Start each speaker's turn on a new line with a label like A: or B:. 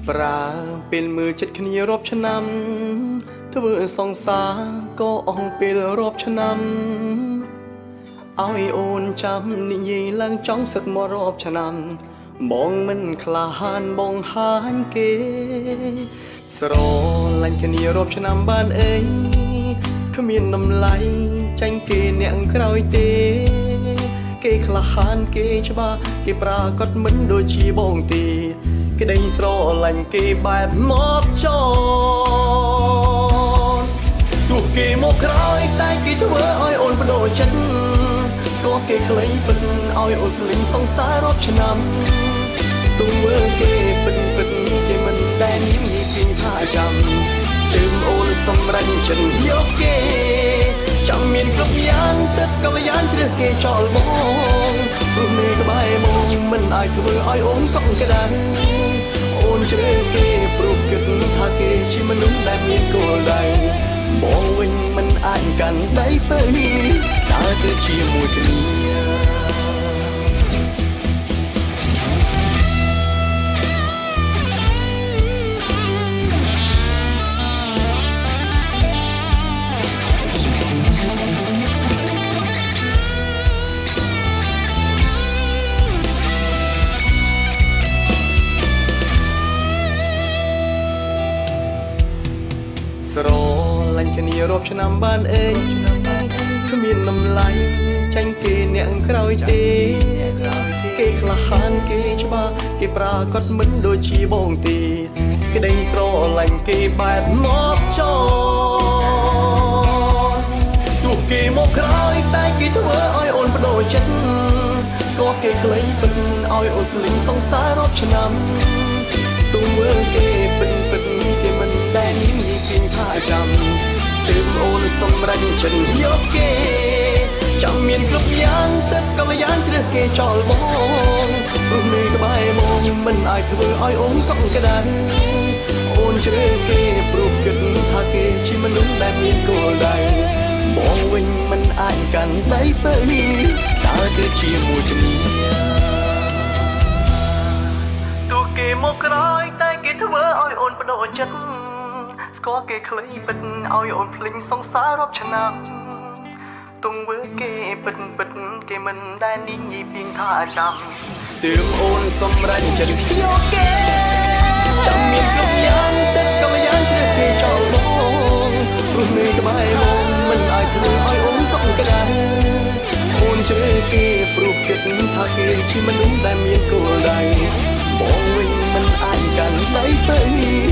A: ប្រាពេលមើលចិត្តគ្នារាប់ឆ្នាំធ្វើសង្សារក៏អស់ពេលរាប់ឆ្នាំឲ្យអូនចាំនិយាយឡើងចង់សឹកមករាប់ឆ្នាំបងមិនក្លាហានបងហាញគេស្រឡាញ់គ្នារាប់ឆ្នាំបានអីគ្មានតម្លៃចាញ់គេអ្នកក្រោយទេគេក្លាហានគេច្បាស់គេប្រាកដមិនដូចជាបងទេក្តីស្រឡាញ់គេបែបមកចនទោះគេមកក្រោយតែគេធ្វើឲ្យអូនបដូរចិត្តស្គាល់គេខ្លីពិតឲ្យអូនភ្លេចសង្សាររាប់ឆ្នាំទង្វើគេពិតគេមិនដែលញញពីថាចាំទើបអូនសម្រេចចិត្តយកគេចាំមានគ្រប់យ៉ាងទឹកកល្យានជ្រើសគេចោលបងព្រោះមេក្បែរមកមិនអាចធ្វើឲ្យអូនកក់ក្ដៅអូនជ្រើសគេព្រោះគិតថាគេជាមនុស្សដែលមានគោលដៅបងវិញមិនអាចកាន់ដៃពើដើរទៅជាមួយគ្នាស្រឡាញ់គ្នារាប់ឆ្នាំបានអីគ្មានតម្លៃចាញ់គេអ្នកក្រោយទេគេក្លាហានគេច្បាស់គេប្រាកដមិនដូចជាបងទេក្តីស្រឡាញ់គេបែបមកចនទោះគេមកក្រោយតែគេធ្វើឲ្យអូនបដូរចិត្តស្គាល់គេខ្លីពិតឲ្យអូនភ្លេចសង្សាររាប់ឆ្នាំទង្វើគេពិតគេមិនដែលញញពីថាចាំទើបអូនសម្រេចចិត្តយកគេចាំមានគ្រប់យ៉ាងទឹកកល្យានជ្រើសគេចោលបងព្រោះមេក្បែរមកមិនអាចធ្វើឲ្យអូនកក់ក្ដៅអូនជ្រើសគេព្រោះគិតថាគេជាមនុស្សដែលមានគោលដៅបងវិញមិនអាចកាន់ដៃពើដើរទៅជាមួយគ្នាទោះគេមកក្រោយតែគេធ្វើឲ្យអូនបដូរចិត្តស្គាល់គេខ្លីពិតឲ្យអូនភ្លេចសង្សាររាប់ឆ្នាំទង្វើគេពិតគេមិនដែលនិយាយពីថាចាំទើបអូនសម្រេចចិត្តយកគេចាំមានគ្រប់យ៉ាងទឹកកល្យានជ្រើសគេចោលបងព្រោះមេក្បែរមកមិនអាចធ្វើឲ្យអូនកក់ក្ដៅអូនជ្រើសគេព្រោះគិតថាគេជាមនុស្សដែលមានគោលដៅបងវិញមិនអាចកាន់ដៃទៅ